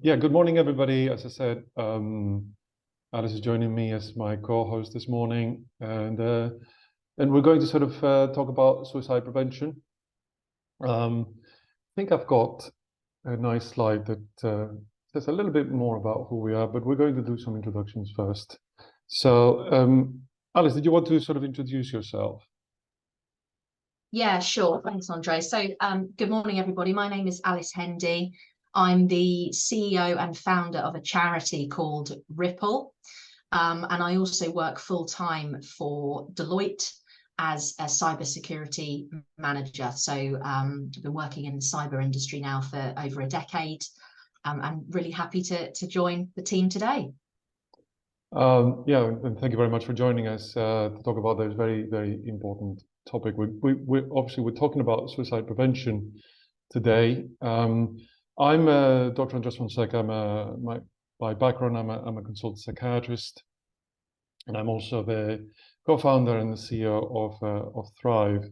Yeah, good morning, everybody. As I said, Alice is joining me as my co-host this morning, and we're going to sort of talk about suicide prevention. I think I've got a nice slide that says a little bit more about who we are, but we're going to do some introductions first. So, Alice, did you want to sort of introduce yourself? Yeah, sure. Thanks, Andre. So, good morning, everybody. My name is Alice Hendy. I'm the CEO and founder of a charity called pple, and I also work full-time for Deloitte as a cybersecurity manager. So I've been working in the cyber industry now for over a decade. I'm really happy to join the team today. Yeah, and thank you very much for joining us to talk about this very, very important topic. We're obviously talking about suicide prevention today. I'm Dr. Fonseca. By background, I'm a consultant psychiatrist, and I'm also the co-founder and the CEO of Thrive,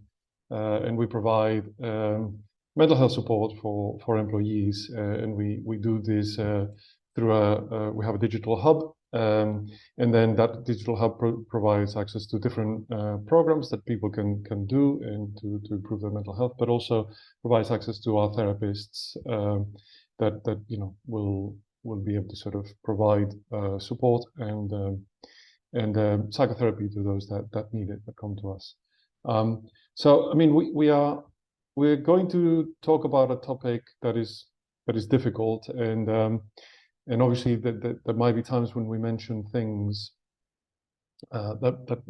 and we provide mental health support for employees, and we do this through we have a digital hub. And then that digital hub provides access to different programs that people can do and to improve their mental health, but also provides access to our therapists that will be able to sort of provide support and psychotherapy to those that need it, that come to us. So I mean, we're going to talk about a topic that is difficult, and obviously there might be times when we mention things that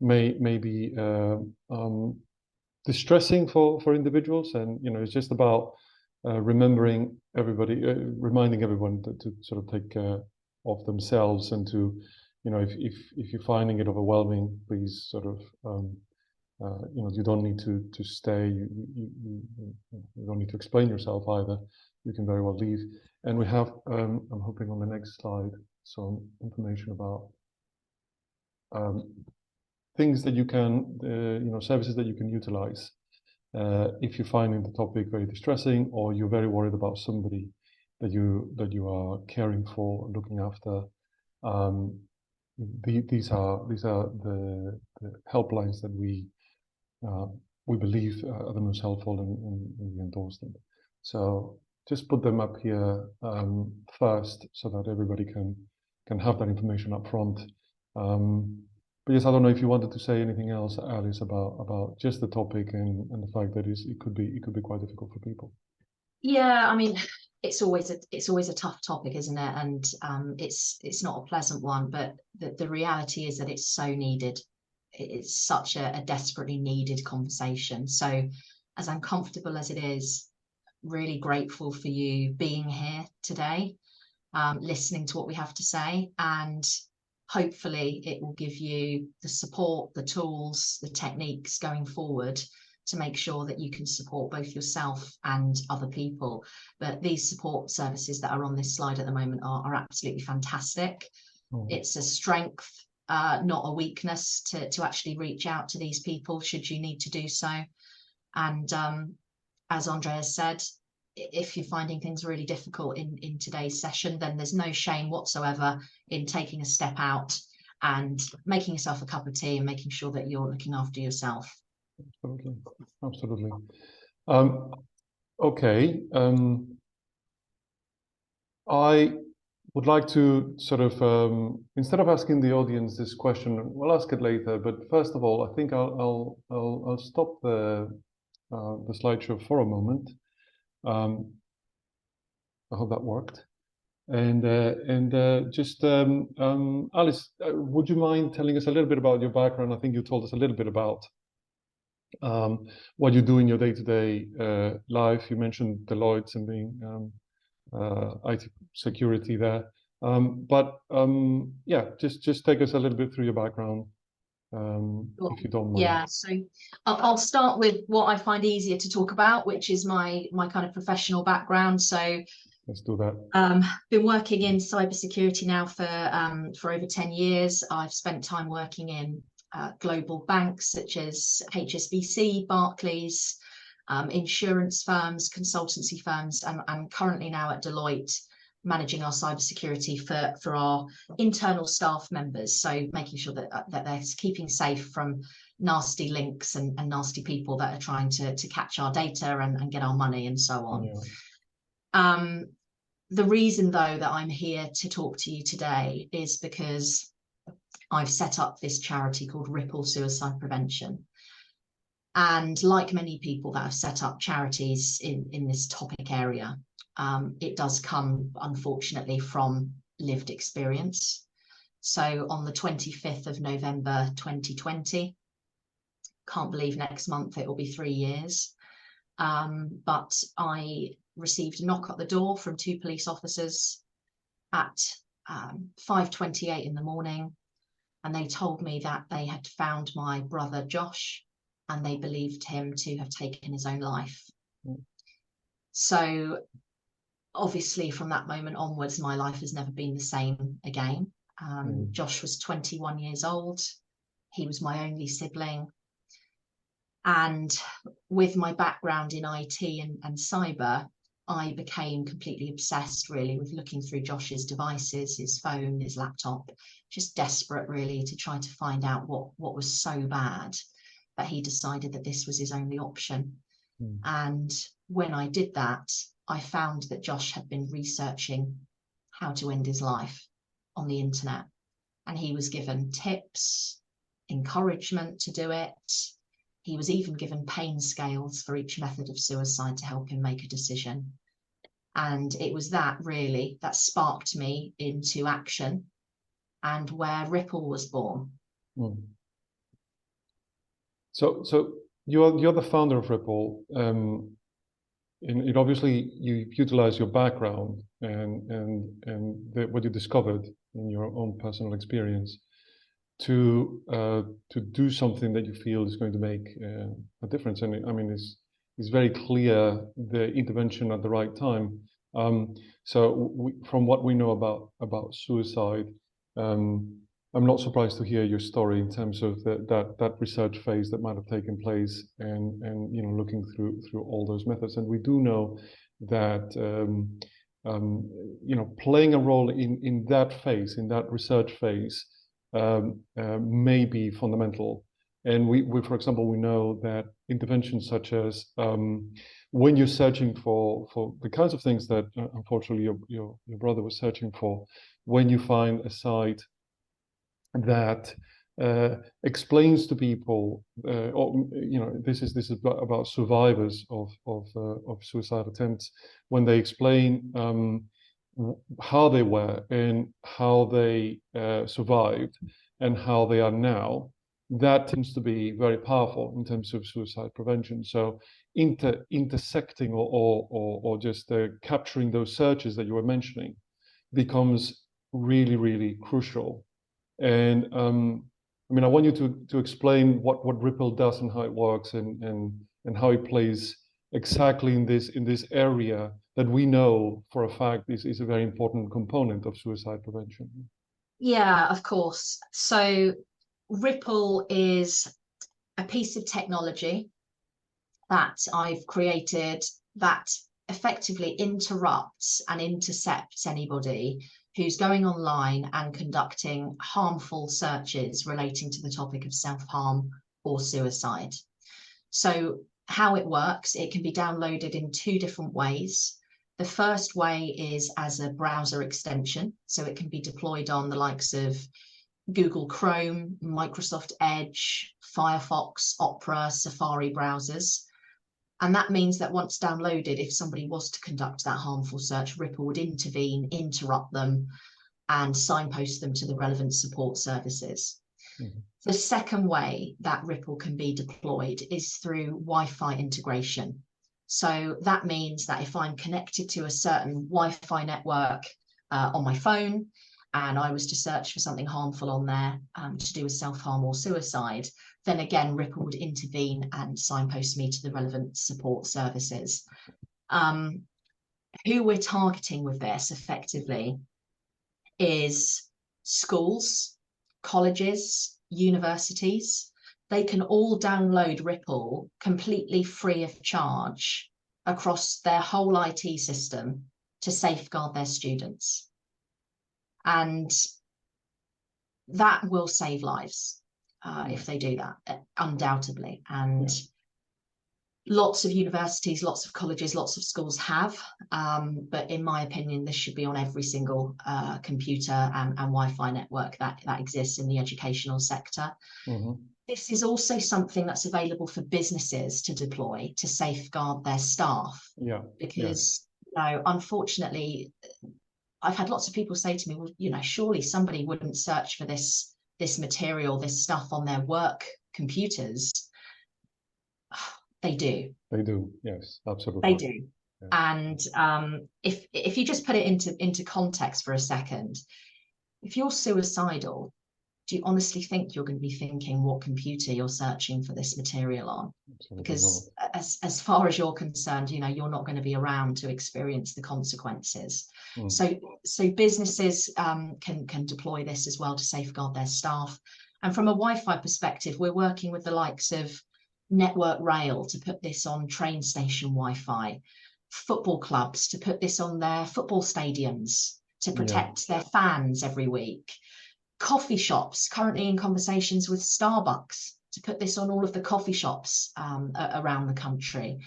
may be distressing for individuals, and it's just about reminding everyone to sort of take care of themselves, and to if you're finding it overwhelming, please sort of you don't need to stay. You don't need to explain yourself either. You can very well leave. And we have, I'm hoping on the next slide, some information about things that you can, services that you can utilize if you're finding the topic very distressing, or you're very worried about somebody that you are caring for, looking after. These are the helplines that we believe are the most helpful, and we endorse them. So just put them up here first, so that everybody can have that information up front. But yes, I don't know if you wanted to say anything else, Alice, about just the topic and the fact that it could be quite difficult for people. Yeah, I mean, it's always a tough topic, isn't it? And it's not a pleasant one, but the reality is that it's so needed. It's such a desperately needed conversation. So, as uncomfortable as it is, really grateful for you being here today, listening to what we have to say, and hopefully it will give you the support, the tools, the techniques going forward to make sure that you can support both yourself and other people. But these support services that are on this slide at the moment are absolutely fantastic. It's a strength, not a weakness, to actually reach out to these people should you need to do so. And as Andreas said, if you're finding things really difficult in today's session, then there's no shame whatsoever in taking a step out and making yourself a cup of tea and making sure that you're looking after yourself. Absolutely. Okay. I would like to sort of, instead of asking the audience this question, we'll ask it later. But first of all, I think I'll stop the slideshow for a moment. I hope that worked. And just Alice, would you mind telling us a little bit about your background? I think you told us a little bit about what you do in your day-to-day life. You mentioned Deloitte and being IT security there. But yeah, just take us a little bit through your background, if you don't mind. Yeah, so I'll start with what I find easier to talk about, which is my kind of professional background. So let's do that. Been working in cybersecurity now for over 10 years. I've spent time working in global banks such as HSBC, Barclays, insurance firms, consultancy firms, and I'm currently now at Deloitte managing our cybersecurity for our internal staff members. So making sure that they're keeping safe from nasty links and nasty people that are trying to catch our data and get our money and so on. Yeah. The reason, though, that I'm here to talk to you today is because I've set up this charity called Ripple Suicide Prevention. And like many people that have set up charities in this topic area, it does come, unfortunately, from lived experience. So on the 25th of November 2020, can't believe next month it will be 3 years, but I received a knock at the door from 2 police officers at 5:28 in the morning, and they told me that they had found my brother Josh and they believed him to have taken his own life. So obviously from that moment onwards, my life has never been the same again. Josh was 21 years old. He was my only sibling. And with my background in IT and cyber, I became completely obsessed, really, with looking through Josh's devices, his phone, his laptop, just desperate, really, to try to find out what was so bad that he decided that this was his only option. And when I did that, I found that Josh had been researching how to end his life on the internet. And he was given tips, encouragement to do it. He was even given pain scales for each method of suicide to help him make a decision. And it was that, really, that sparked me into action and where Ripple was born. So you're the founder of Ripple. And obviously you utilize your background and what you discovered in your own personal experience to do something that you feel is going to make a difference. And I mean, it's very clear the intervention at the right time. From what we know about suicide, I'm not surprised to hear your story in terms of that research phase that might have taken place, and looking through all those methods. And we do know that playing a role in that phase, in that research phase, may be fundamental. And we for example, we know that interventions such as when you're searching for the kinds of things that unfortunately your brother was searching for, when you find a site that explains to people, this is about survivors of suicide attempts, when they explain how they were and how they survived and how they are now, that tends to be very powerful in terms of suicide prevention. So intersecting or just capturing those searches that you were mentioning becomes really, really crucial. And I mean, I want you to explain what Ripple does and how it works, and how it plays exactly in this area that we know for a fact is a very important component of suicide prevention. Yeah, of course. So Ripple is a piece of technology that I've created that effectively interrupts and intercepts anybody who's going online and conducting harmful searches relating to the topic of self-harm or suicide. So how it works, it can be downloaded in 2 different ways. The first way is as a browser extension. So it can be deployed on the likes of Google Chrome, Microsoft Edge, Firefox, Opera, Safari browsers. And that means that once downloaded, if somebody was to conduct that harmful search, Ripple would intervene, interrupt them, and signpost them to the relevant support services. The second way that Ripple can be deployed is through Wi-Fi integration. So that means that if I'm connected to a certain Wi-Fi network on my phone, and I was to search for something harmful on there to do with self-harm or suicide, then again, Ripple would intervene and signpost me to the relevant support services. Who we're targeting with this effectively is schools, colleges, universities. They can all download Ripple completely free of charge across their whole IT system to safeguard their students. And that will save lives if they do that, undoubtedly. And lots of universities, lots of colleges, lots of schools have, but in my opinion, this should be on every single computer and Wi-Fi network that exists in the educational sector. This is also something that's available for businesses to deploy to safeguard their staff. Because you know, unfortunately, I've had lots of people say to me, well, you know, surely somebody wouldn't search for this material, this stuff on their work computers. They do. They do. Yes, absolutely. They do. Yeah. And if you just put it into context for a second, if you're suicidal, do you honestly think you're going to be thinking what computer you're searching for this material on? Absolutely because as far as you're concerned, you know, you're not going to be around to experience the consequences. So businesses can deploy this as well to safeguard their staff. And from a Wi-Fi perspective, we're working with the likes of Network Rail to put this on train station Wi-Fi, football clubs to put this on their football stadiums to protect their fans every week, coffee shops currently in conversations with Starbucks to put this on all of the coffee shops around the country.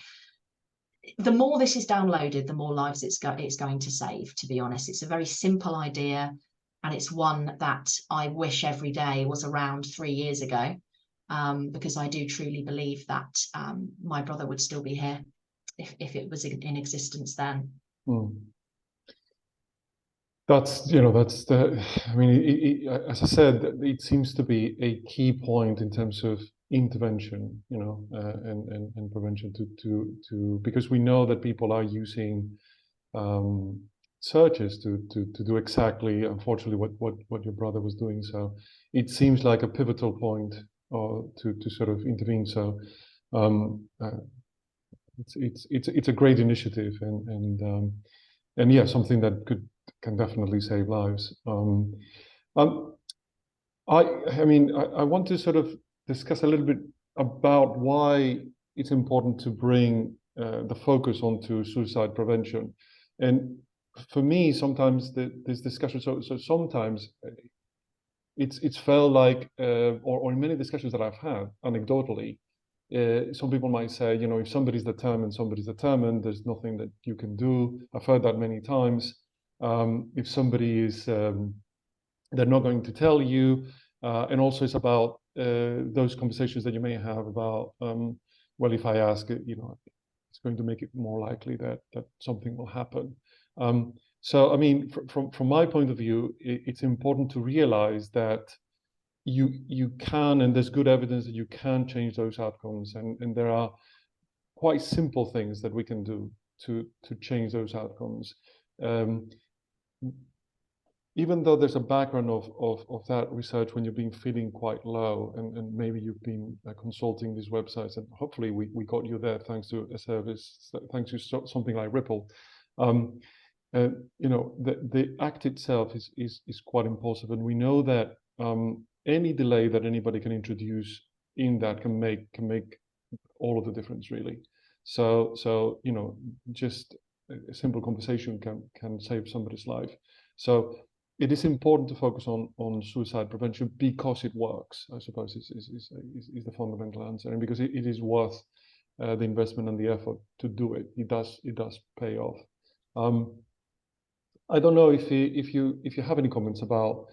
The more this is downloaded, the more lives it's going to save, to be honest. It's a very simple idea, and it's one that I wish every day was around 3 years ago. Because I do truly believe that my brother would still be here if it was in existence then. That's, you know, that's the, I mean, as I said, it seems to be a key point in terms of intervention, you know, and prevention to because we know that people are using searches to do exactly, unfortunately, what your brother was doing. So it seems like a pivotal point to sort of intervene. So it's a great initiative, and yeah, something that can definitely save lives. I mean, I want to sort of discuss a little bit about why it's important to bring the focus onto suicide prevention. And for me, sometimes this discussion, so sometimes it's felt like, or in many discussions that I've had, anecdotally, some people might say, you know, if somebody's determined, there's nothing that you can do. I've heard that many times. If somebody is, they're not going to tell you. And also it's about those conversations that you may have about, well, if I ask, you know, it's going to make it more likely that something will happen. So, I mean, from my point of view, it's important to realize that you can, and there's good evidence that you can change those outcomes, and there are quite simple things that we can do to change those outcomes. Even though there's a background of that research when you've been feeling quite low, and maybe you've been consulting these websites, and hopefully we got you there thanks to a service, thanks to something like Ripple. You know, the act itself is quite impulsive, and we know that any delay that anybody can introduce in that can make all of the difference, really. So you know, just a simple conversation can save somebody's life. So it is important to focus on suicide prevention because it works, I suppose, is the fundamental answer, and because it is worth the investment and the effort to do it. It does pay off. I don't know if you have any comments about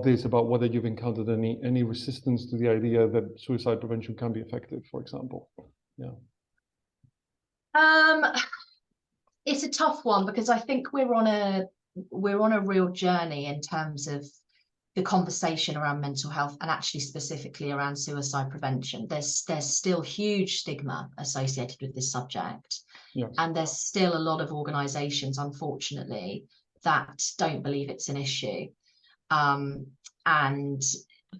this, about whether you've encountered any resistance to the idea that suicide prevention can be effective, for example. Yeah. It's a tough one because I think we're on a real journey in terms of the conversation around mental health, and actually specifically around suicide prevention. There's still huge stigma associated with this subject. Yes. And there's still a lot of organizations, unfortunately, that don't believe it's an issue, and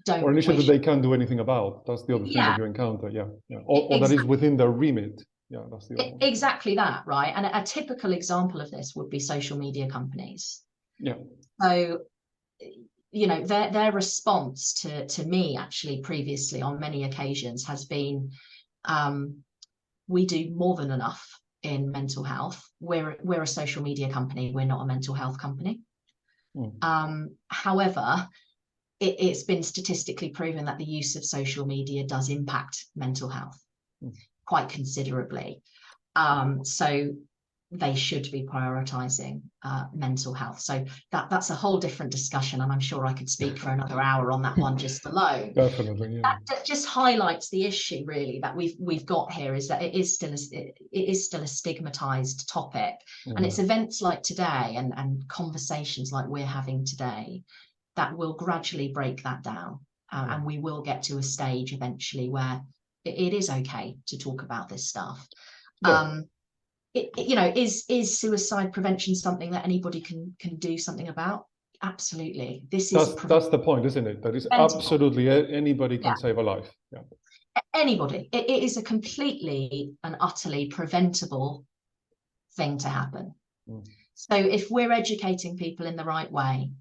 don't, or an issue that they can't do anything about. That's the other thing that you encounter. Yeah. Or that is within their remit. Yeah, that's the other one. Exactly that, right? And a typical example of this would be social media companies. Yeah. So, you know, their response to me, actually, previously on many occasions has been, we do more than enough. in mental health. We're a social media company. We're not a mental health company. However, it's been statistically proven that the use of social media does impact mental health quite considerably. So they should be prioritizing mental health. So that's a whole different discussion, and I'm sure I could speak for another hour on that one just alone. Definitely, yeah. That just highlights the issue really that we've got here, is that it is still a stigmatized topic, and it's events like today and conversations like we're having today that will gradually break that down, and we will get to a stage eventually where it is okay to talk about this stuff. You know, is suicide prevention something that anybody can do something about? Absolutely. That's the point, isn't it? That is absolutely anybody can save a life. Yeah. Anybody. It is a completely and utterly preventable thing to happen. So if we're educating people in the right way,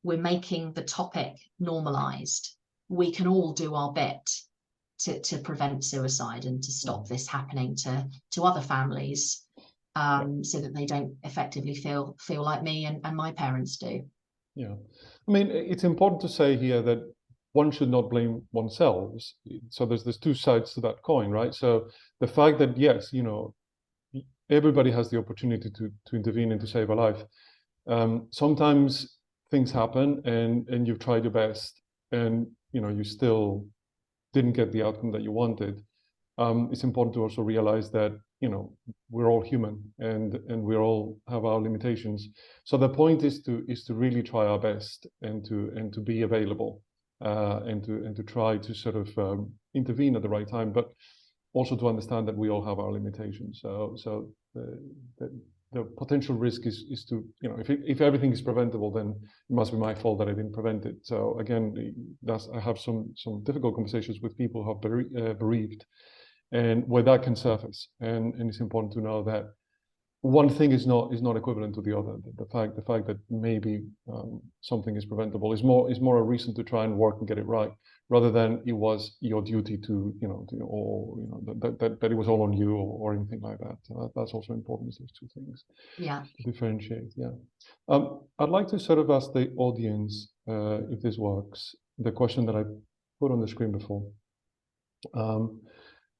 we're making the topic normalized, we can all do our bit to prevent suicide and to stop this happening to other families, so that they don't effectively feel like me and my parents do. Yeah, I mean, it's important to say here that one should not blame oneself. So there's two sides to that coin, right? So the fact that, yes, you know, everybody has the opportunity to intervene and to save a life. Sometimes things happen and you've tried your best and, you know, you still didn't get the outcome that you wanted. It's important to also realize that, you know, we're all human and we all have our limitations. So the point is to really try our best and to be available, and to try to sort of intervene at the right time, but also to understand that we all have our limitations. So the potential risk is to, you know, if everything is preventable, then it must be my fault that I didn't prevent it. So again, I have some difficult conversations with people who are bereaved, and where that can surface. And it's important to know that one thing is not equivalent to the other. The fact that maybe something is preventable is more a reason to try and work and get it right, rather than it was your duty to, you know, or you know, that it was all on you or anything like that. That's also important. Those two things. Yeah. To differentiate. Yeah. I'd like to sort of ask the audience, if this works, the question that I put on the screen before.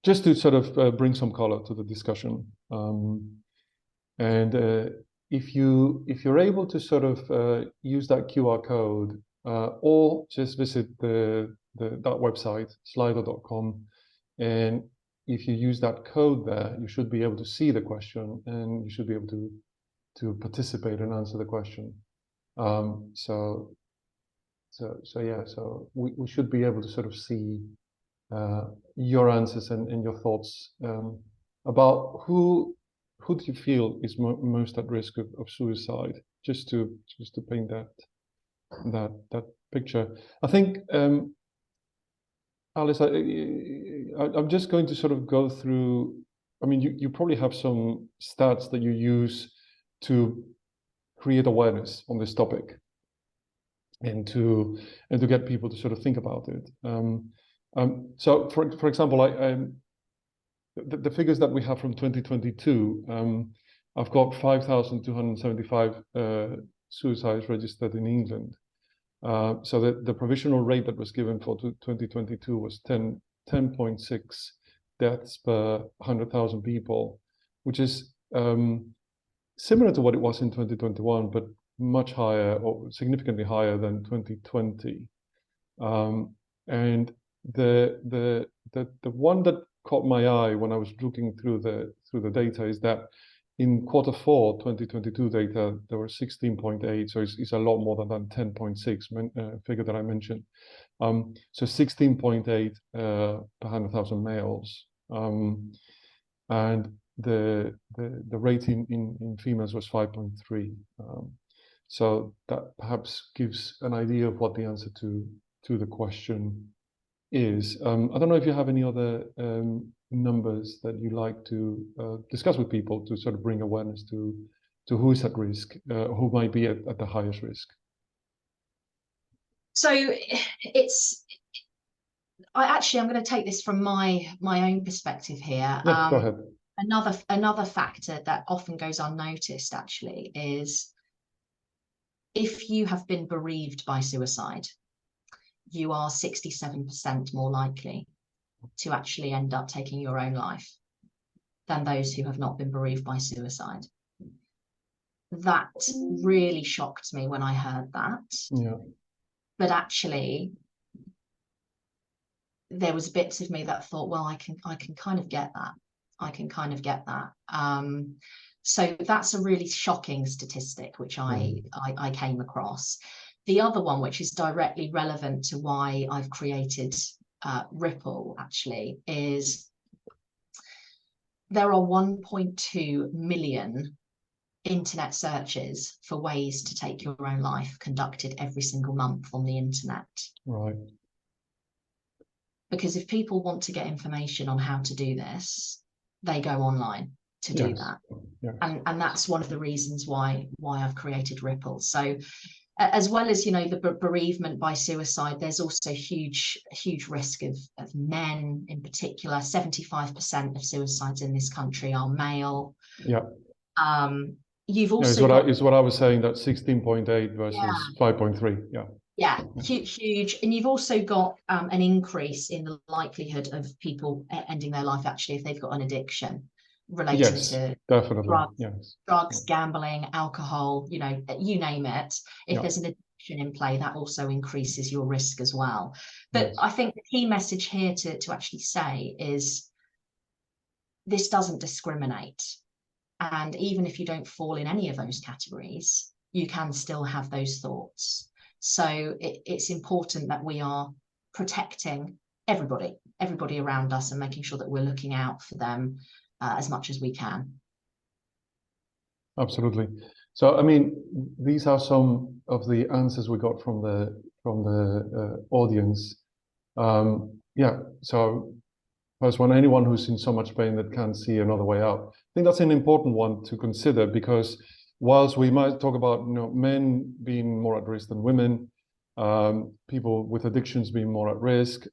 Just to sort of bring some color to the discussion. And if you're able to sort of use that QR code, or just visit that website, slido.com, and if you use that code there, you should be able to see the question and you should be able to participate and answer the question. So we should be able to sort of see your answers and your thoughts about who do you feel is most at risk of suicide, just to paint that picture. I think, Alice, I'm just going to sort of go through. I mean, you probably have some stats that you use to create awareness on this topic and to get people to sort of think about it. So, for example, the figures that we have from 2022, I've got 5,275 suicides registered in England. So the provisional rate that was given for 2022 was 10.6 deaths per 100,000 people, which is similar to what it was in 2021, but much higher, or significantly higher than 2020. And the one that caught my eye when I was looking through the data is that in Q4 2022 data, there were 16.8, so it's a lot more than 10.6 figure that I mentioned. So 16.8 per 100,000 males, and the rate in females was 5.3. So that perhaps gives an idea of what the answer to the question is. I don't know if you have any other numbers that you like to discuss with people to sort of bring awareness to who is at risk, who might be at the highest risk. So I'm going to take this from my own perspective here. Yeah, go ahead. another factor that often goes unnoticed actually is if you have been bereaved by suicide, you are 67% more likely to actually end up taking your own life than those who have not been bereaved by suicide. That really shocked me when I heard that. Yeah. But actually, there was bits of me that thought, well, I can kind of get that. I can kind of get that. So that's a really shocking statistic, which I came across. The other one, which is directly relevant to why I've created Ripple, actually, is there are 1.2 million internet searches for ways to take your own life conducted every single month on the internet. Right. Because if people want to get information on how to do this, they go online to do that. Yes. And that's one of the reasons why I've created Ripple. So as well as, you know, the bereavement by suicide, there's also huge risk of men in particular. 75% of suicides in this country are male. Yeah. You've also is what I was saying, that 16.8 versus 5.3. Yeah. Yeah, huge. And you've also got an increase in the likelihood of people ending their life actually if they've got an addiction related to definitely. drugs, gambling, alcohol, you know, you name it. If there's an addiction in play, that also increases your risk as well. But I think the key message here to actually say is this doesn't discriminate. And even if you don't fall in any of those categories, you can still have those thoughts. So it's important that we are protecting everybody around us and making sure that we're looking out for them as much as we can. Absolutely. So, I mean, these are some of the answers we got from the audience. So first one, anyone who's in so much pain that can't see another way out. I think that's an important one to consider, because whilst we might talk about, you know, men being more at risk than women, people with addictions being more at risk,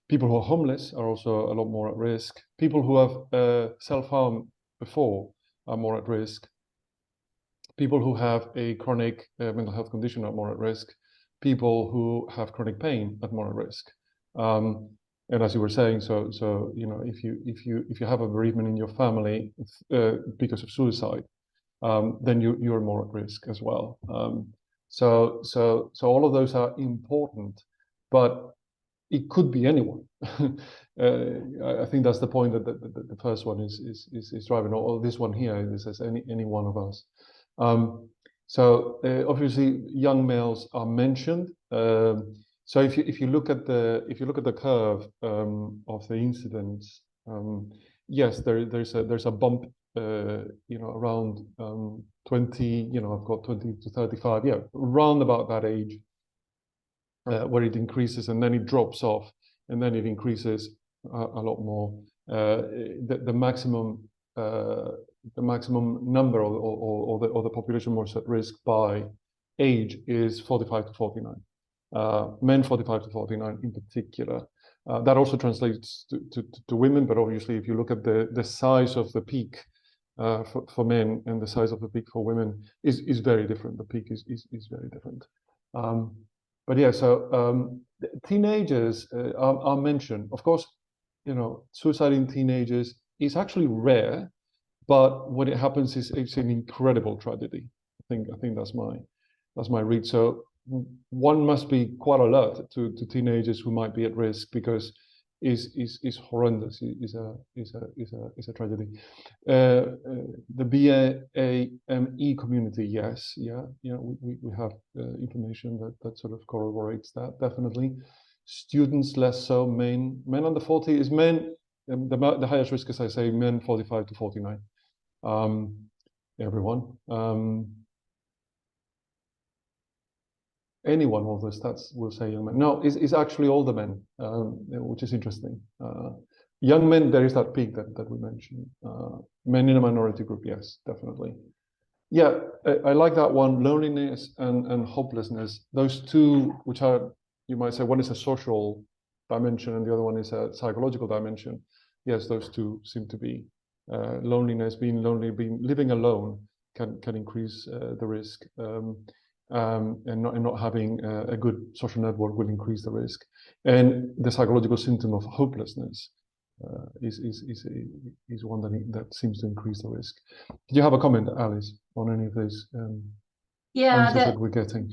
people who are homeless are also a lot more at risk. People who have self-harm before are more at risk. People who have a chronic mental health condition are more at risk. People who have chronic pain are more at risk. And as you were saying, so you know, if you have a bereavement in your family because of suicide, then you're more at risk as well. So all of those are important, but it could be anyone. I think that's the point that the first one is driving. Or this one here, this is any one of us. Obviously, young males are mentioned. So if you look at the curve of the incidence, yes, there's a bump, you know, around 20. You know, I've got 20 to 35. Yeah, around about that age, where it increases and then it drops off, and then it increases a lot more. The maximum number or the population most at risk by age is 45 to 49. Men 45 to 49 in particular. That also translates to women, but obviously if you look at the size of the peak for men and the size of the peak for women is very different. The peak is very different. But yeah, so teenagers are mentioned. Of course, you know, suicide in teenagers is actually rare, but when it happens, it's an incredible tragedy. I think that's my read. So one must be quite alert to teenagers who might be at risk, because is horrendous. Is a tragedy. The BAME community, yes, we have information that sort of corroborates that, definitely. Students less so. Men under 40 is men. The highest risk, as I say, men 45 to 49. Everyone. Anyone, all the stats will say young men. No, it's actually older men, which is interesting. Young men, there is that peak that we mentioned. Men in a minority group, yes, definitely. Yeah, I like that one. Loneliness and hopelessness. Those two, which are, you might say, one is a social dimension and the other one is a psychological dimension. Yes, those two seem to be loneliness, being lonely, living alone can increase the risk, and not having a good social network will increase the risk, and the psychological symptom of hopelessness is one that seems to increase the risk. Do you have a comment, Alice, on any of these answers that we're getting?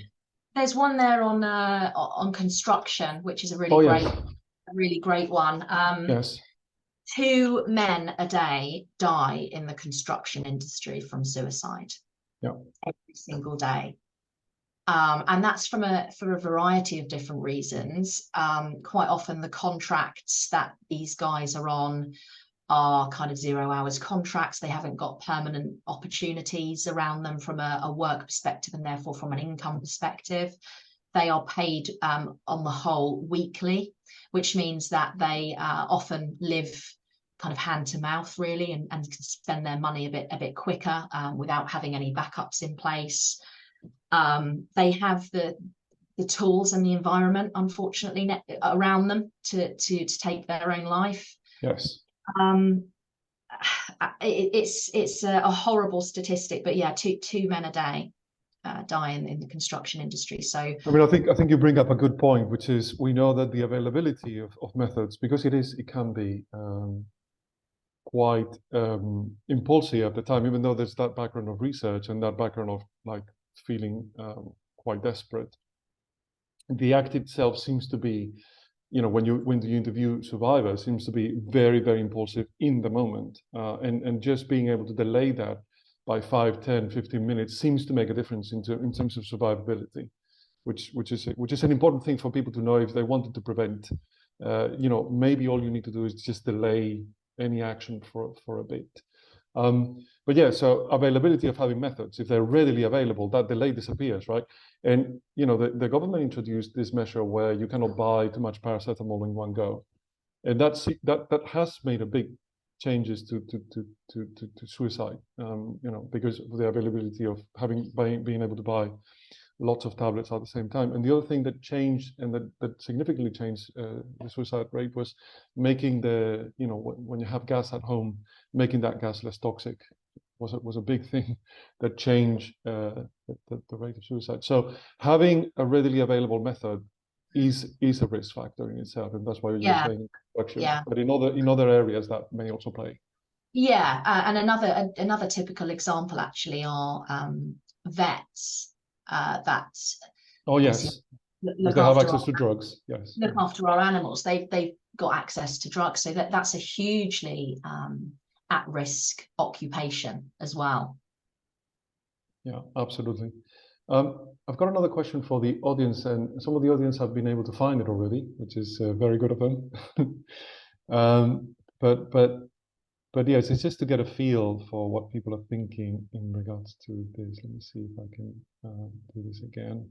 There's one there on construction, which is a really great one. Yes. 2 men a day die in the construction industry from suicide. Yeah. Every single day. And that's for a variety of different reasons. Quite often the contracts that these guys are on are kind of 0 hours contracts. They haven't got permanent opportunities around them from a work perspective, and therefore from an income perspective. They are paid on the whole weekly, which means that they often live kind of hand to mouth, really, and can spend their money a bit quicker without having any backups in place. They have the tools and the environment, unfortunately, around them to take their own life. Yes. It's a horrible statistic, but yeah, two men a day die in the construction industry. So I mean, I think you bring up a good point, which is we know that the availability of methods, because it can be quite impulsive at the time, even though there's that background of research and that background of like feeling quite desperate. The act itself seems to be, when you interview survivors, seems to be very, very impulsive in the moment, and just being able to delay that by 5, 10, 15 minutes seems to make a difference in terms of survivability, which is an important thing for people to know if they wanted to prevent. Maybe all you need to do is just delay any action for a bit. But yeah, so availability of having methods, if they're readily available, that delay disappears, right? And the government introduced this measure where you cannot buy too much paracetamol in one go, and that has made a big changes to suicide, because of the availability of being able to buy lots of tablets at the same time. And the other thing that changed and that significantly changed the suicide rate was making when you have gas at home, making that gas less toxic was a big thing that changed the rate of suicide. So having a readily available method is a risk factor in itself, and that's why you're saying construction. Yeah. But in other areas that may also play. Yeah, and another typical example actually are vets that yes, look they have after access to drugs. Yes, look after our animals. They've got access to drugs, so that's a hugely at-risk occupation as well. Yeah, absolutely. I've got another question for the audience, and some of the audience have been able to find it already, which is very good of them. But yes, it's just to get a feel for what people are thinking in regards to this. Let me see if I can do this again.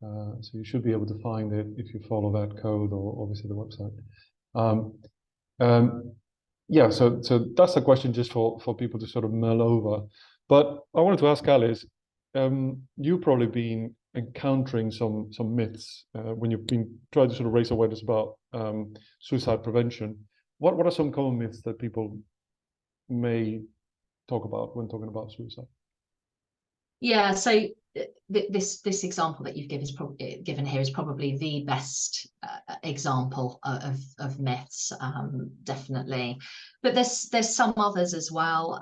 So you should be able to find it if you follow that code or obviously the website. Yeah, so that's a question just for people to sort of mull over. But I wanted to ask Alice, you've probably been encountering some myths when you've been trying to sort of raise awareness about suicide prevention. What are some common myths that people may talk about when talking about suicide? Yeah, so this example that you've given here is probably the best example of myths, definitely. But there's some others as well.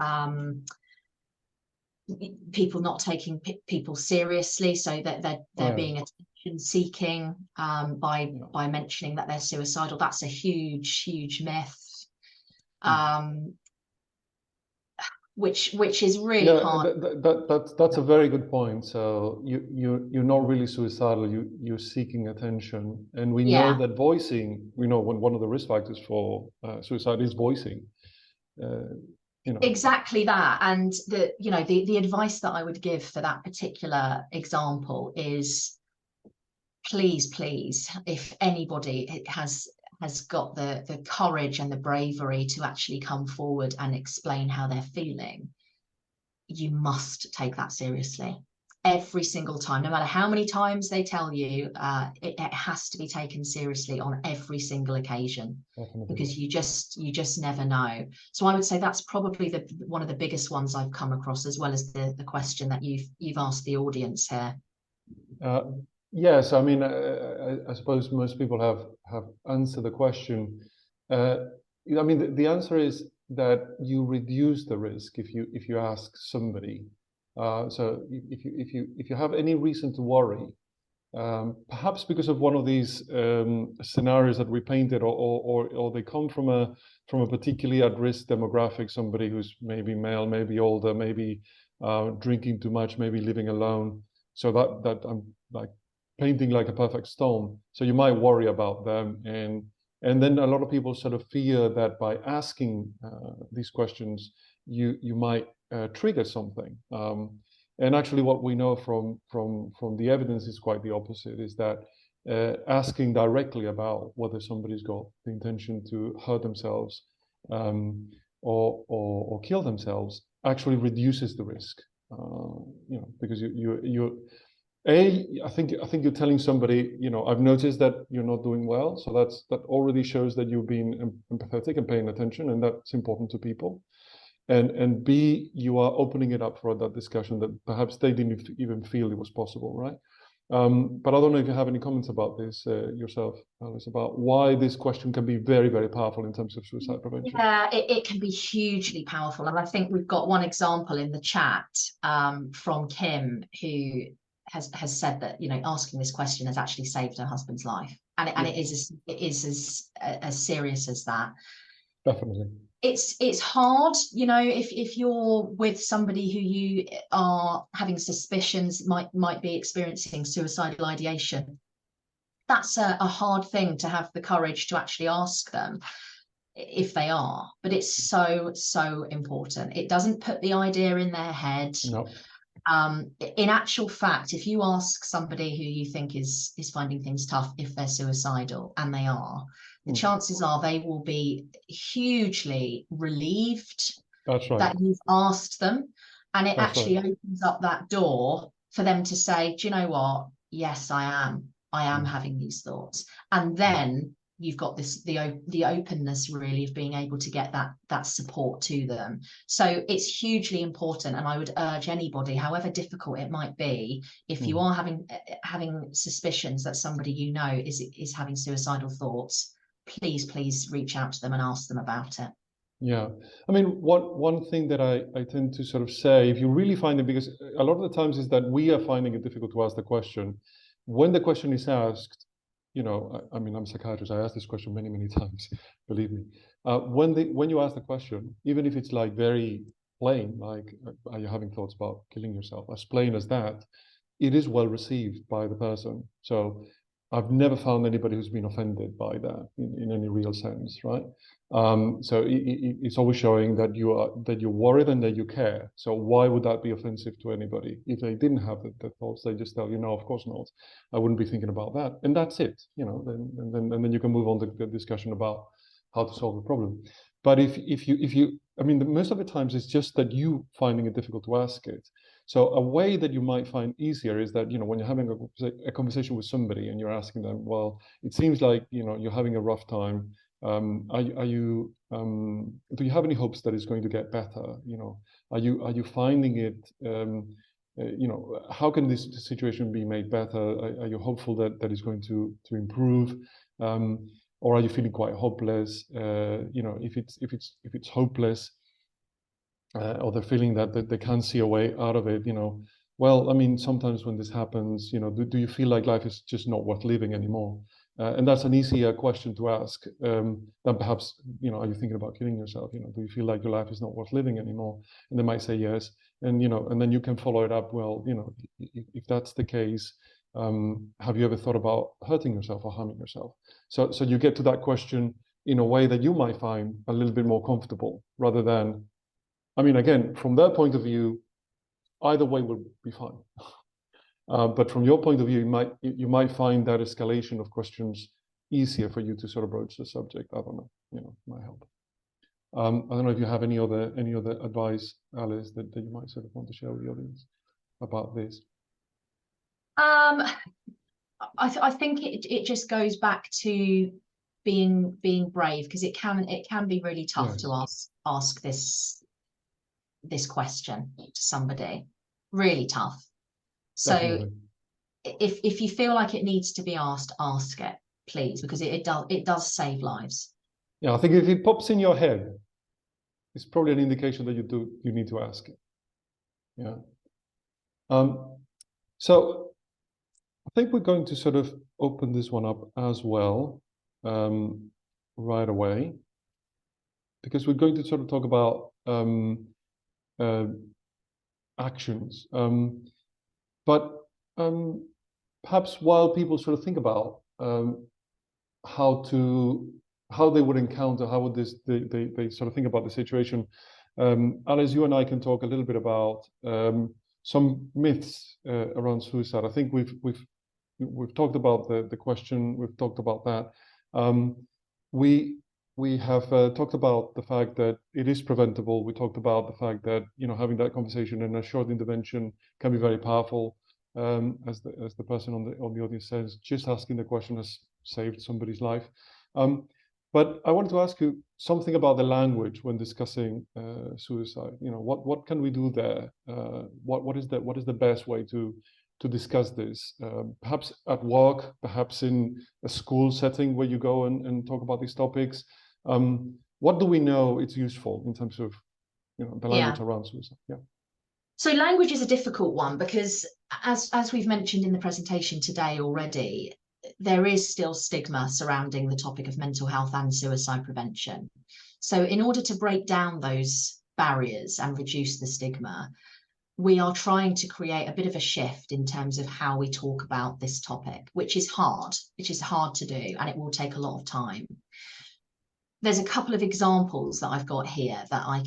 People not taking people seriously, so that they're being attention seeking by mentioning that they're suicidal. That's a huge myth. Which is really hard. That's a very good point. So you're not really suicidal. You're seeking attention, and we know that voicing. We know one of the risk factors for suicide is voicing. Exactly that, and the advice that I would give for that particular example is, please, if anybody has got the courage and the bravery to actually come forward and explain how they're feeling, you must take that seriously. every single time, no matter how many times they tell you, it has to be taken seriously on every single occasion. Definitely. Because you just never know. So I would say that's probably one of the biggest ones I've come across, as well as the question that you've asked the audience here. Yes, I mean, I suppose most people have answered the question. I mean, the answer is that you reduce the risk if you ask somebody. So if you have any reason to worry, perhaps because of one of these scenarios that we painted, or they come from a particularly at-risk demographic, somebody who's maybe male, maybe older, maybe drinking too much, maybe living alone. So that I'm like painting like a perfect storm. So you might worry about them, and then a lot of people sort of fear that by asking these questions, you might trigger something. And actually, what we know from the evidence is quite the opposite. Is that asking directly about whether somebody's got the intention to hurt themselves or kill themselves actually reduces the risk. Because I think you're telling somebody, I've noticed that you're not doing well, so that already shows that you're being empathetic and paying attention, and that's important to people. And B, you are opening it up for that discussion that perhaps they didn't even feel it was possible, right? But I don't know if you have any comments about this yourself, Alice, about why this question can be very, very powerful in terms of suicide prevention. Yeah, it can be hugely powerful. And I think we've got one example in the chat from Kim, who has said that, asking this question has actually saved her husband's life. And it is as serious as that. Definitely. It's hard, if you're with somebody who you are having suspicions might be experiencing suicidal ideation. That's a hard thing to have the courage to actually ask them if they are, but it's so important. It doesn't put the idea in their head. No. In actual fact, if you ask somebody who you think is finding things tough if they're suicidal, and they are, the chances are they will be hugely relieved that you've asked them, and it actually opens up that door for them to say, do you know what? Yes, I am having these thoughts. And then you've got the openness really of being able to get that support to them. So it's hugely important, and I would urge anybody, however difficult it might be, if you are having suspicions that somebody is having suicidal thoughts, please reach out to them and ask them about it. Yeah, I mean, one thing that I tend to sort of say, if you really find it, because a lot of the times is that we are finding it difficult to ask the question. When the question is asked, I mean, I'm a psychiatrist. I asked this question many, many times, believe me. When you ask the question, even if it's like very plain, like, are you having thoughts about killing yourself? As plain as that, it is well received by the person. So I've never found anybody who's been offended by that in any real sense, right? So it's always showing that you're worried and that you care. So why would that be offensive to anybody? If they didn't have the thoughts, they just tell you, no, of course not. I wouldn't be thinking about that, and that's it. Then you can move on to the discussion about how to solve the problem. But if you, I mean, most of the times it's just that you finding it difficult to ask it. So a way that you might find easier is that, when you're having a conversation with somebody and you're asking them, well, it seems like, you're having a rough time. Do you have any hopes that it's going to get better? Are you finding it, how can this situation be made better? Are you hopeful that it's going to improve? Or are you feeling quite hopeless? If it's hopeless, or they're feeling that they can't see a way out of it, well, I mean, sometimes when this happens, do you feel like life is just not worth living anymore? And that's an easier question to ask than perhaps, are you thinking about killing yourself? Do you feel like your life is not worth living anymore? And they might say yes. And, and then you can follow it up. Well, if that's the case, have you ever thought about hurting yourself or harming yourself? So you get to that question in a way that you might find a little bit more comfortable, rather than, I mean, again, from their point of view, either way will be fine. But from your point of view, you might find that escalation of questions easier for you to sort of broach the subject. I don't know, might help. I don't know if you have any other advice, Alice, that you might sort of want to share with the audience about this. I think it just goes back to being brave, because it can be really tough Yes, to ask this question to somebody. Really tough. So definitely. if you feel like it needs to be asked, ask it, please, because it does save lives. Yeah, I think if it pops in your head, it's probably an indication that you need to ask it. Yeah. So I think we're going to sort of open this one up as well, right away, because we're going to sort of talk about uh, actions. But perhaps while people sort of think about how they would encounter, how would they sort of think about the situation, Alice, you and I can talk a little bit about some myths around suicide. I think we've talked about the question, we've talked about that. We have talked about the fact that it is preventable. We talked about the fact that, you know, having that conversation and a short intervention can be very powerful. As the person on the audience says, just asking the question has saved somebody's life. But I wanted to ask you something about the language when discussing suicide. You know, what can we do there? What is the best way to discuss this? Perhaps at work, perhaps in a school setting where you go and talk about these topics. What do we know it's useful in terms of, you know, the language around suicide? Yeah. So language is a difficult one because, as we've mentioned in the presentation today already, there is still stigma surrounding the topic of mental health and suicide prevention. So in order to break down those barriers and reduce the stigma, we are trying to create a bit of a shift in terms of how we talk about this topic, which is hard to do, and it will take a lot of time. There's a couple of examples that I've got here that I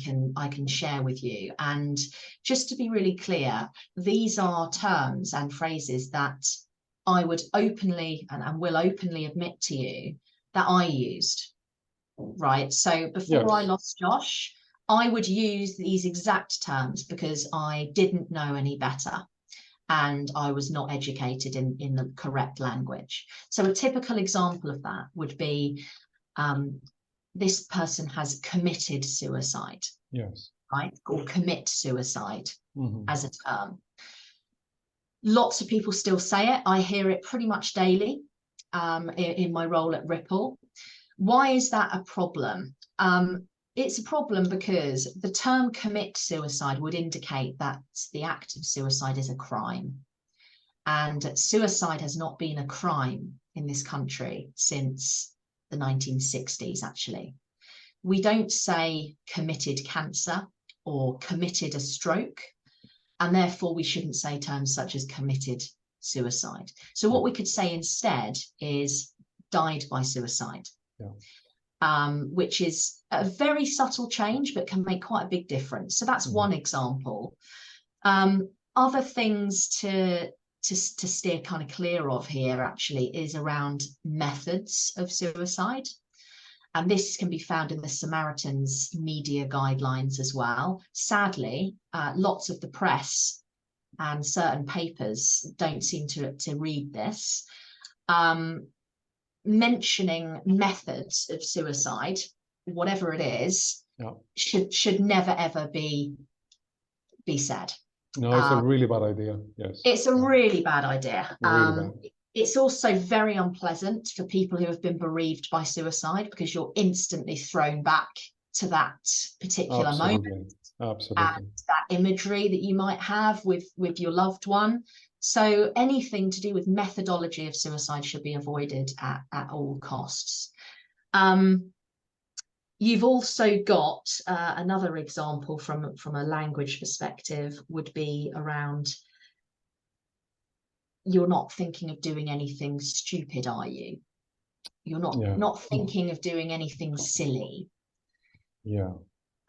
can share with you. And just to be really clear, these are terms and phrases that I would openly and will openly admit to you that I used, right? So before I lost Josh, I would use these exact terms because I didn't know any better and I was not educated in the correct language. So a typical example of that would be, this person has committed suicide. Yes. Right? Or commit suicide as a term. Lots of people still say it. I hear it pretty much daily in my role at Ripple. Why is that a problem? It's a problem because the term commit suicide would indicate that the act of suicide is a crime. And suicide has not been a crime in this country since the 1960s, actually. We don't say committed cancer or committed a stroke, and therefore we shouldn't say terms such as committed suicide. So what we could say instead is died by suicide, which is a very subtle change, but can make quite a big difference. So that's one example. Other things to steer kind of clear of here actually is around methods of suicide. And this can be found in the Samaritan's media guidelines as well. Sadly, lots of the press and certain papers don't seem to read this. Mentioning methods of suicide, whatever it is, should never ever be said. No, it's a really bad idea. Yes. It's a really bad idea. Really bad. It's also very unpleasant for people who have been bereaved by suicide because you're instantly thrown back to that particular moment. Absolutely. And that imagery that you might have with your loved one. So anything to do with methodology of suicide should be avoided at all costs. You've also got another example from a language perspective would be around, you're not thinking of doing anything stupid, are you? You're not thinking of doing anything silly. Yeah.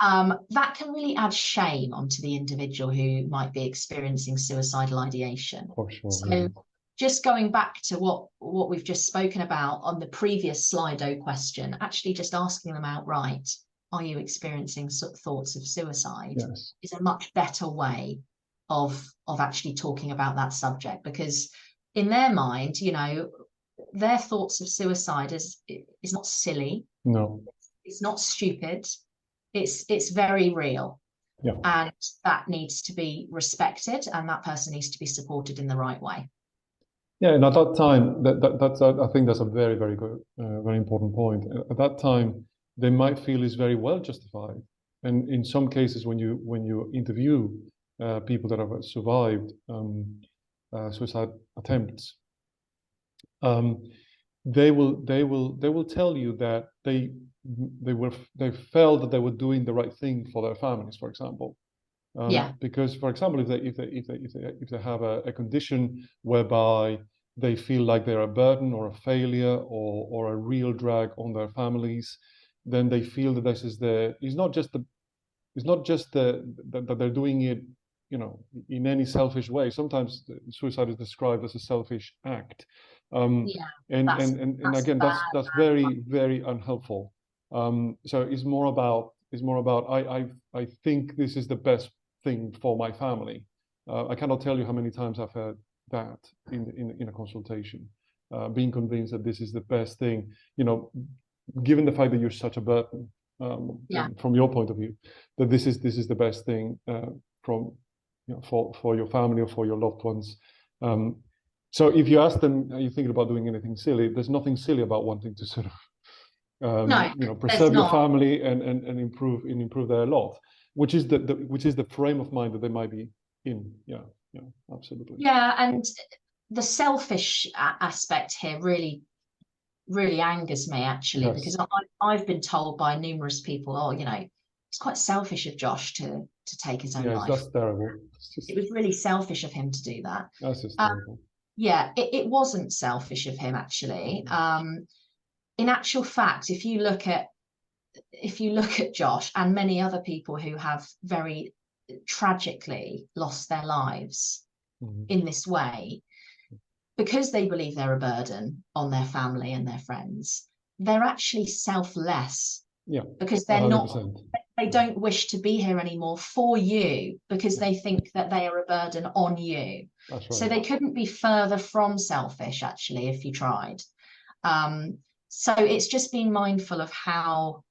That can really add shame onto the individual who might be experiencing suicidal ideation. For sure. So just going back to what we've just spoken about on the previous Slido question, actually just asking them outright, are you experiencing thoughts of suicide? Yes. Is a much better way of actually talking about that subject, because in their mind, you know, their thoughts of suicide is not silly. No. It's not stupid. It's very real. Yeah. And that needs to be respected, and that person needs to be supported in the right way. Yeah, and at that time, that's I think that's a very, very good, very important point. At that time, they might feel is very well justified, and in some cases, when you interview people that have survived suicide attempts, they will tell you that they felt that they were doing the right thing for their families, for example. Because, for example, if they have a condition whereby they feel like they're a burden or a failure or a real drag on their families, then they feel that this is it's not just that they're doing it, you know, in any selfish way. Sometimes suicide is described as a selfish act, and again, that's very, very unhelpful. So it's more about I think this is the best thing for my family. I cannot tell you how many times I've heard that in a consultation, being convinced that this is the best thing, you know, given the fact that you're such a burden, from your point of view, that this is the best thing from, you know, for your family or for your loved ones. So if you ask them, are you thinking about doing anything silly? There's nothing silly about wanting to sort of you know, preserve your family and improve their lot, which is the frame of mind that they might be in. Yeah, absolutely. Yeah, and the selfish aspect here really angers me, actually, because I've been told by numerous people, oh, you know, it's quite selfish of Josh to take his own life. That's terrible. It was really selfish of him to do that. That's just terrible. Yeah, it wasn't selfish of him, actually. In actual fact, if you look at Josh and many other people who have very tragically lost their lives in this way, because they believe they're a burden on their family and their friends, they're actually selfless. Yeah, because they're 100%. they don't wish to be here anymore for you, because they think that they are a burden on you. That's right. So they couldn't be further from selfish, actually, if you tried. So it's just being mindful of how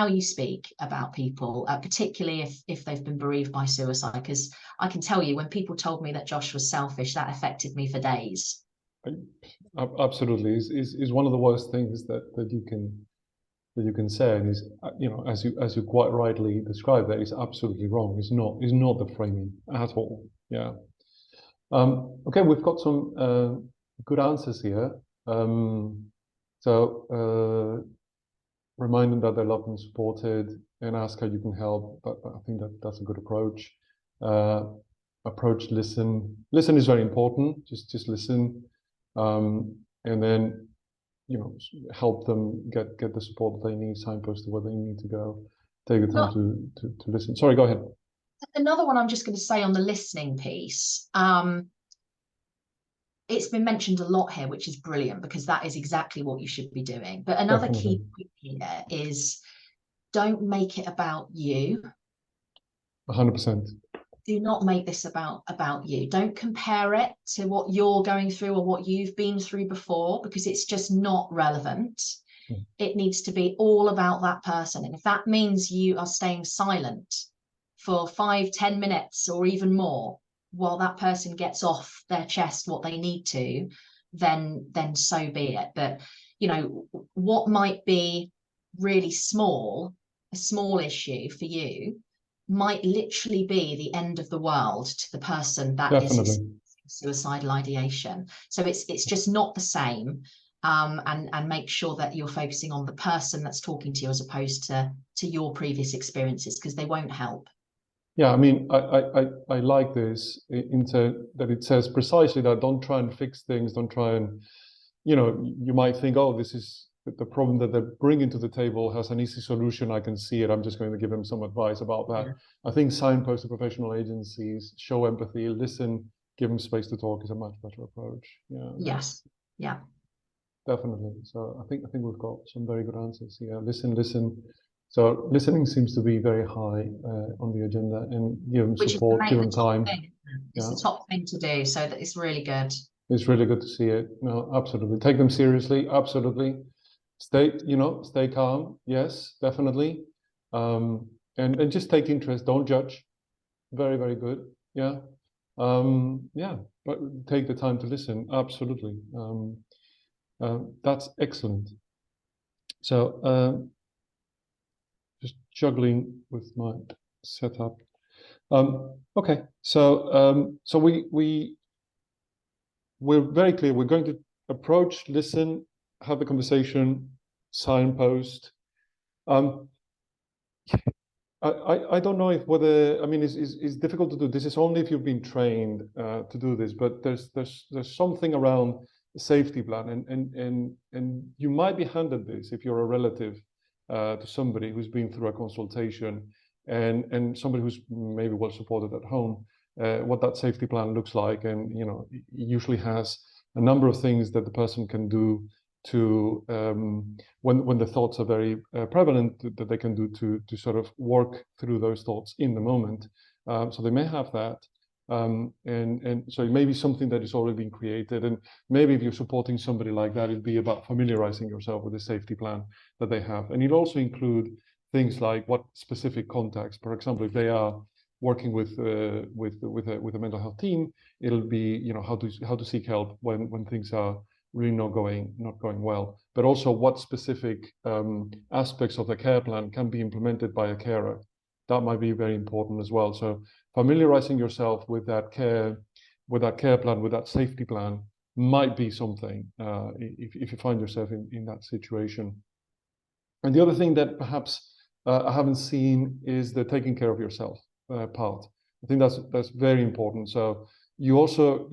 you speak about people, particularly if they've been bereaved by suicide. Because I can tell you, when people told me that Josh was selfish, that affected me for days. Absolutely, is one of the worst things that you can say, and is, you know, as you quite rightly described, that is absolutely wrong. It's not the framing at all. Yeah. Okay, we've got some good answers here. So remind them that they're loved and supported, and ask how you can help. But I think that's a good approach. Listen is very important. Just listen, and then, you know, help them get the support that they need, signpost to where they need to go. Take the time to listen. Sorry, go ahead. Another one I'm just going to say on the listening piece. It's been mentioned a lot here, which is brilliant, because that is exactly what you should be doing. But another key point here is, don't make it about you. 100%. Do not make this about you. Don't compare it to what you're going through or what you've been through before, because it's just not relevant. It needs to be all about that person. And if that means you are staying silent for 5-10 minutes or even more while that person gets off their chest what they need to, then so be it. But, you know, what might be really small, a small issue for you, might literally be the end of the world to the person that is suicidal ideation. So it's just not the same. And make sure that you're focusing on the person that's talking to you, as opposed to your previous experiences, because they won't help. Yeah, I mean, I like this that it says precisely that. Don't try and fix things. Don't try and, you know, you might think, oh, this is the problem that they're bringing to the table has an easy solution. I can see it. I'm just going to give them some advice about that. Yeah. I think signpost to professional agencies, show empathy, listen, give them space to talk is a much better approach. Yeah. Yes. Yeah. Definitely. So I think we've got some very good answers here. Listen. So listening seems to be very high on the agenda, and give them support, give them time. It's the top thing to do. So that it's really good. It's really good to see it. No, absolutely. Take them seriously. Absolutely. Stay calm. Yes, definitely. And just take interest. Don't judge. Very, very good. Yeah. Yeah. But take the time to listen. Absolutely. That's excellent. So, just juggling with my setup. Okay. So we're very clear. We're going to approach, listen, have the conversation, signpost. Um, I don't know if whether, I mean, it's difficult to do. This is only if you've been trained to do this, but there's something around the safety plan, and you might be handed this if you're a relative to somebody who's been through a consultation, and somebody who's maybe well supported at home, what that safety plan looks like, and it usually has a number of things that the person can do to when the thoughts are very prevalent, that they can do to sort of work through those thoughts in the moment. So they may have that, and so it may be something that is already been created. And maybe if you're supporting somebody like that, it'd be about familiarizing yourself with the safety plan that they have. And it'll also include things like what specific contacts. For example, if they are working with a mental health team, it'll be how to seek help when things are really not going well, but also what specific aspects of the care plan can be implemented by a carer. That might be very important as well. So familiarizing yourself with that care plan, with that safety plan, might be something if you find yourself in that situation. And the other thing that perhaps I haven't seen is the taking care of yourself part. I think that's very important. So you also,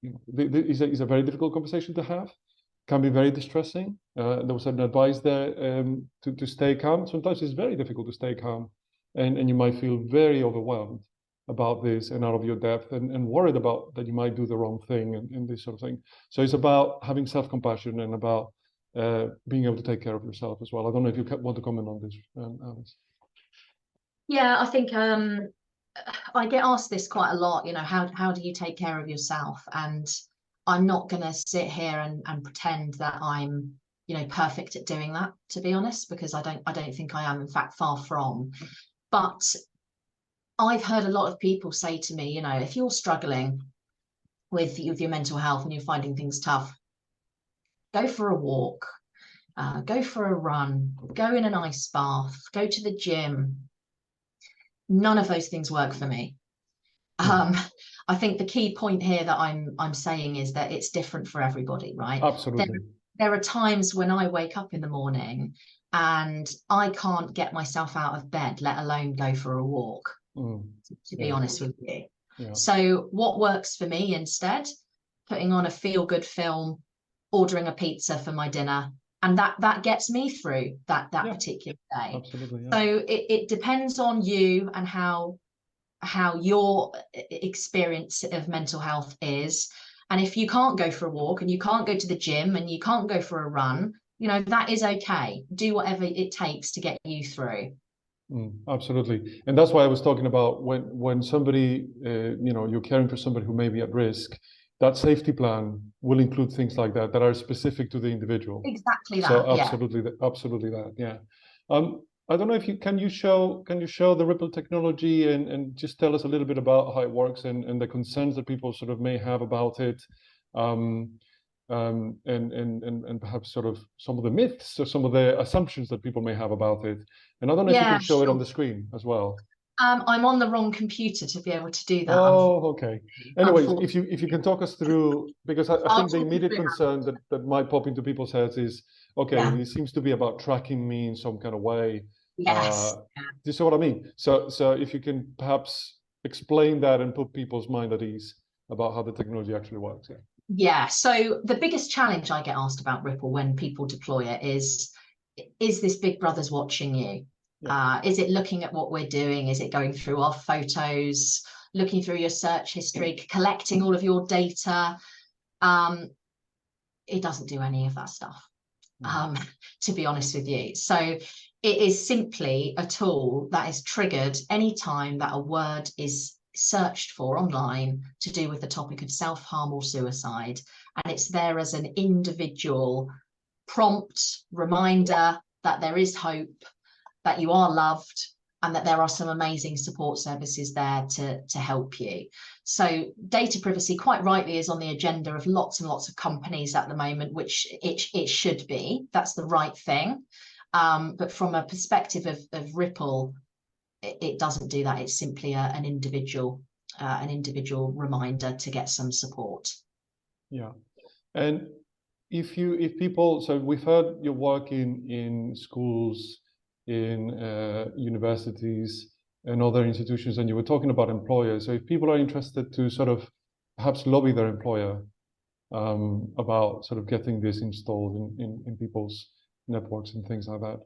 it's a very difficult conversation to have. Can be very distressing. There was an advice there to stay calm. Sometimes it's very difficult to stay calm, and you might feel very overwhelmed about this and out of your depth, and worried about that you might do the wrong thing and this sort of thing. So it's about having self-compassion and about being able to take care of yourself as well. I don't know if you want to comment on this, Alice. Yeah, I think I get asked this quite a lot, how do you take care of yourself? And I'm not going to sit here and pretend that I'm, perfect at doing that, to be honest, because I don't think I am, in fact, far from. But I've heard a lot of people say to me, if you're struggling with your mental health and you're finding things tough, go for a walk, go for a run, go in an ice bath, go to the gym. None of those things work for me. I think the key point here that I'm saying is that it's different for everybody, right? Absolutely. There are times when I wake up in the morning and I can't get myself out of bed, let alone go for a walk, to be honest with you. Yeah. So what works for me instead? Putting on a feel-good film, ordering a pizza for my dinner, and that gets me through that particular day. Absolutely, yeah. So it depends on you and how your experience of mental health is. And if you can't go for a walk and you can't go to the gym and you can't go for a run, that is okay. Do whatever it takes to get you through. Absolutely. And that's why I was talking about when somebody, you're caring for somebody who may be at risk, that safety plan will include things like that are specific to the individual. Exactly that. So absolutely, yeah. Absolutely that. Yeah. I don't know if can you show the Ripple technology and just tell us a little bit about how it works and the concerns that people sort of may have about it, and perhaps sort of some of the myths or some of the assumptions that people may have about it. And I don't know if you can show it on the screen as well. I'm on the wrong computer to be able to do that. Oh, okay. Anyways, if you can talk us through, because I think the immediate concern that might pop into people's heads is, okay, it seems to be about tracking me in some kind of way. Yes. Do you see what I mean? So if you can perhaps explain that and put people's mind at ease about how the technology actually works. Yeah. So the biggest challenge I get asked about Ripple when people deploy it is this Big Brother's watching you? Yeah. Is it looking at what we're doing? Is it going through our photos, looking through your search history, collecting all of your data? It doesn't do any of that stuff, to be honest with you. So it is simply a tool that is triggered anytime that a word is searched for online to do with the topic of self-harm or suicide, and it's there as an individual prompt reminder that there is hope, that you are loved, and that there are some amazing support services there to help you. So data privacy, quite rightly, is on the agenda of lots and lots of companies at the moment, which it should be. That's the right thing. But from a perspective of Ripple, it doesn't do that. It's simply an individual reminder to get some support. Yeah. And if people, so we've heard your work in schools, in universities and other institutions, and you were talking about employers. So if people are interested to sort of perhaps lobby their employer about sort of getting this installed in people's networks and things like that,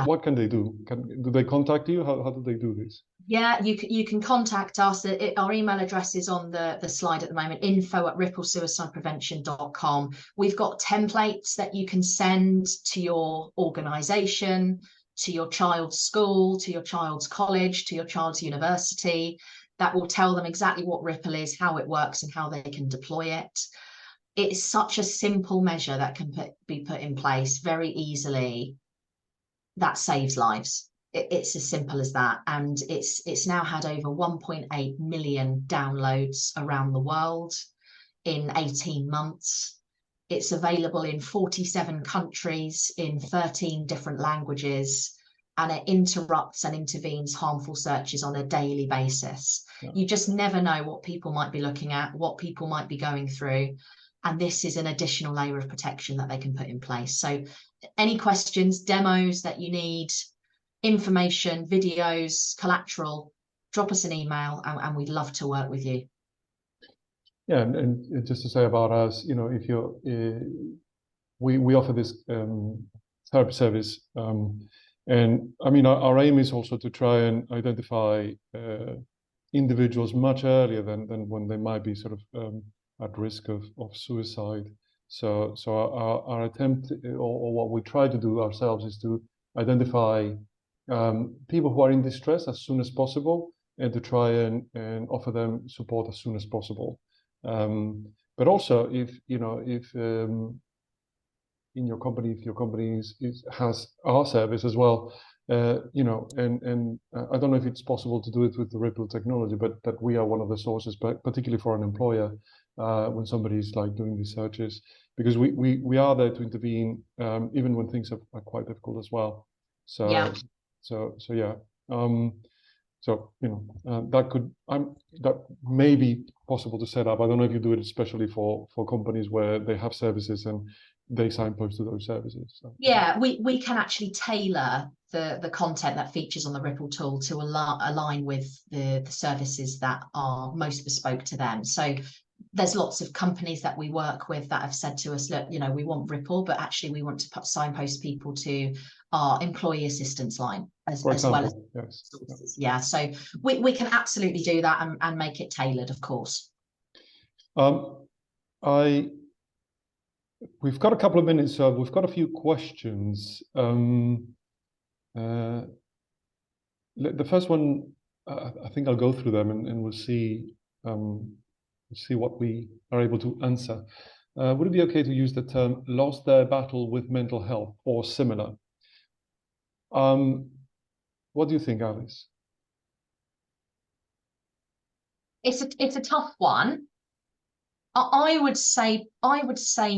what can they do? Do they contact you? How do they do this? Yeah, you can contact us. Our email address is on the slide at the moment, info@ripplesuicideprevention.com. We've got templates that you can send to your organization, to your child's school, to your child's college, to your child's university, that will tell them exactly what Ripple is, how it works, and how they can deploy it. It's such a simple measure that can be put in place very easily that saves lives. It's as simple as that, and it's now had over 1.8 million downloads around the world in 18 months. It's available in 47 countries in 13 different languages, and it interrupts and intervenes harmful searches on a daily basis. Yeah. You just never know what people might be looking at, what people might be going through, and this is an additional layer of protection that they can put in place. So any questions, demos that you need, information, videos, collateral, drop us an email, and we'd love to work with you. Yeah, and just to say about us, you know, if you're, we offer this therapy service, and I mean, our aim is also to try and identify individuals much earlier than when they might be sort of at risk of suicide. So our attempt, or what we try to do ourselves, is to identify people who are in distress as soon as possible, and to try and offer them support as soon as possible. But also, if in your company, if your company has our service as well, you know, and I don't know if it's possible to do it with the Ripple technology, but we are one of the sources, but particularly for an employer, when somebody's like doing these searches, because we are there to intervene, even when things are quite difficult as well. So yeah. So you know, that may be possible to set up. I don't know if you do it especially for companies where they have services and they signpost to those services. So. Yeah, we can actually tailor the content that features on the Ripple tool to align with the services that are most bespoke to them. So there's lots of companies that we work with that have said to us, look, you know, we want Ripple, but actually we want to signpost people to our employee assistance line as well as yes. sources. Yeah, so we can absolutely do that and make it tailored, of course. We've got a couple of minutes, so we've got a few questions. The first one, I think I'll go through them and we'll see what we are able to answer. Would it be okay to use the term "lost their battle with mental health" or similar? What do you think, Alice? It's a tough one. I would say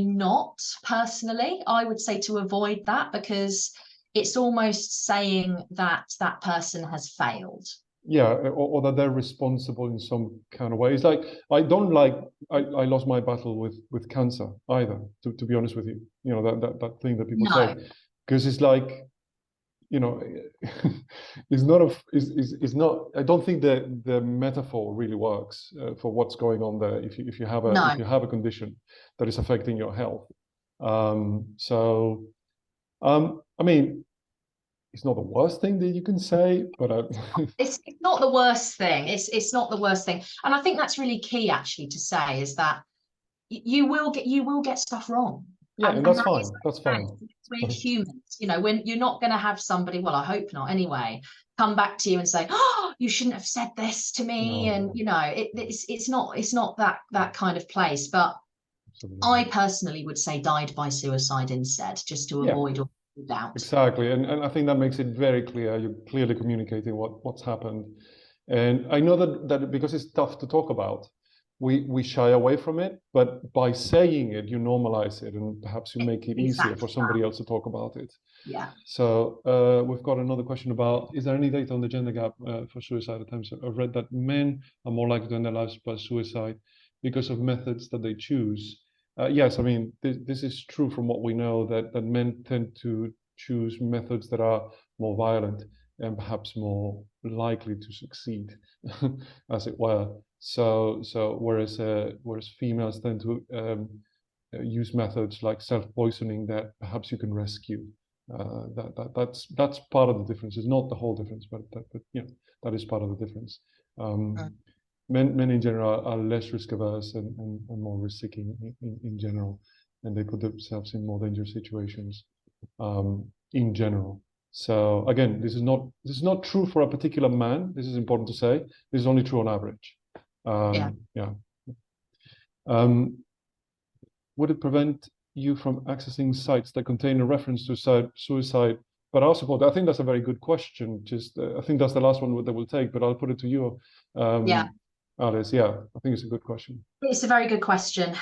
not personally. I would say to avoid that, because it's almost saying that that person has failed. Yeah, or that they're responsible in some kind of way. It's like, I lost my battle with cancer either, to be honest with you. You know, that thing that people say, because it's like, you know, it's not. I don't think the metaphor really works for what's going on there. If you have a condition that is affecting your health, I mean, it's not the worst thing that you can say, but it's not the worst thing. It's not the worst thing, and I think that's really key actually to say, is that you will get stuff wrong. Yeah, and And that's that fine. is That's okay. fine. We're humans, you know, when you're not going to have somebody, well, I hope not anyway, come back to you and say, oh, you shouldn't have said this to me. No, And, you know, it's not that kind of place. But absolutely. I personally would say died by suicide instead, just to Yeah, avoid all doubt. exactly. And I think that makes it very clear. You're clearly communicating what's happened. And I know that because it's tough to talk about, we shy away from it, but by saying it, you normalize it and perhaps you make it easier for Exactly somebody that. else to talk about it. Yeah. So we've got another question about, is there any data on the gender gap for suicide attempts? I've read that men are more likely to end their lives by suicide because of methods that they choose. Yes, I mean, this is true from what we know, that men tend to choose methods that are more violent and perhaps more likely to succeed, as it were. So whereas females tend to use methods like self-poisoning that perhaps you can rescue. That's part of the difference. It's not the whole difference, but yeah, that is part of the difference. Men in general are less risk averse and more risk seeking in general, and they put themselves in more dangerous situations in general. So again, this is not true for a particular man. This is important to say. This is only true on average. Yeah. Yeah. Would it prevent you from accessing sites that contain a reference to suicide but are supported? I think that's a very good question. Just I think that's the last one that we'll take, but I'll put it to you, Yeah. Alice. Yeah, I think it's a good question. It's a very good question.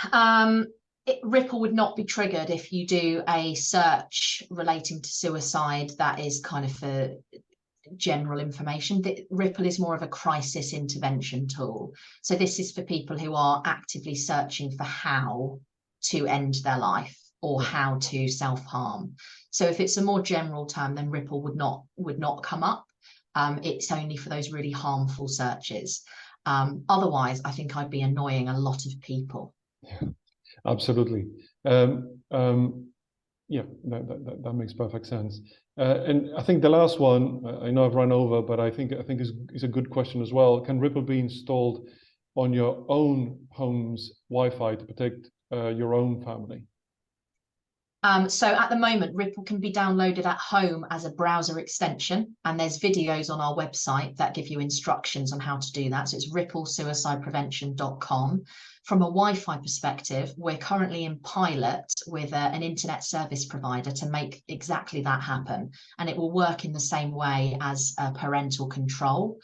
Ripple would not be triggered if you do a search relating to suicide that is kind of for general information. Ripple is more of a crisis intervention tool. So this is for people who are actively searching for how to end their life or how to self-harm. So if it's a more general term, then Ripple would not come up. It's only for those really harmful searches. Otherwise, I think I'd be annoying a lot of people. Yeah, absolutely. Yeah, that makes perfect sense. And I think the last one, I know I've run over, but I think is a good question as well. Can Ripple be installed on your own home's Wi-Fi to protect your own family? So at the moment, Ripple can be downloaded at home as a browser extension, and there's videos on our website that give you instructions on how to do that. So it's ripplesuicideprevention.com. From a Wi-Fi perspective, we're currently in pilot with an internet service provider to make exactly that happen. And it will work in the same way as parental control.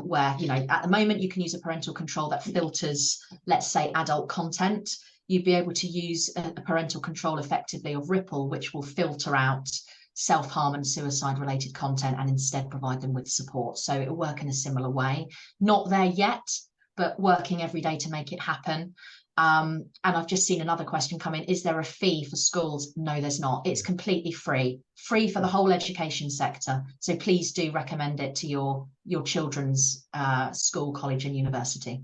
Where, you know, at the moment you can use a parental control that filters, let's say, adult content. You'd be able to use a parental control effectively of Ripple, which will filter out self-harm and suicide related content and instead provide them with support. So it'll work in a similar way. Not there yet, but working every day to make it happen. And I've just seen another question come in. Is there a fee for schools? No, there's not. It's completely free for the whole education sector. So please do recommend it to your children's school, college and university.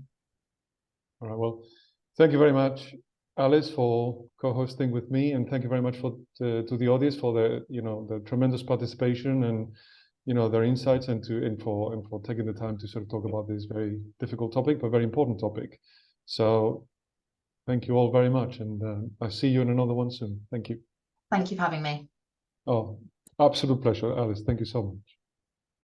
All right, well, thank you very much, Alice, for co-hosting with me, and thank you very much to the audience for the tremendous participation and their insights and for taking the time to sort of talk about this very difficult topic but very important topic. So thank you all very much, and I'll see you in another one soon. Thank you. Thank you for having me. Oh, absolute pleasure, Alice. Thank you so much.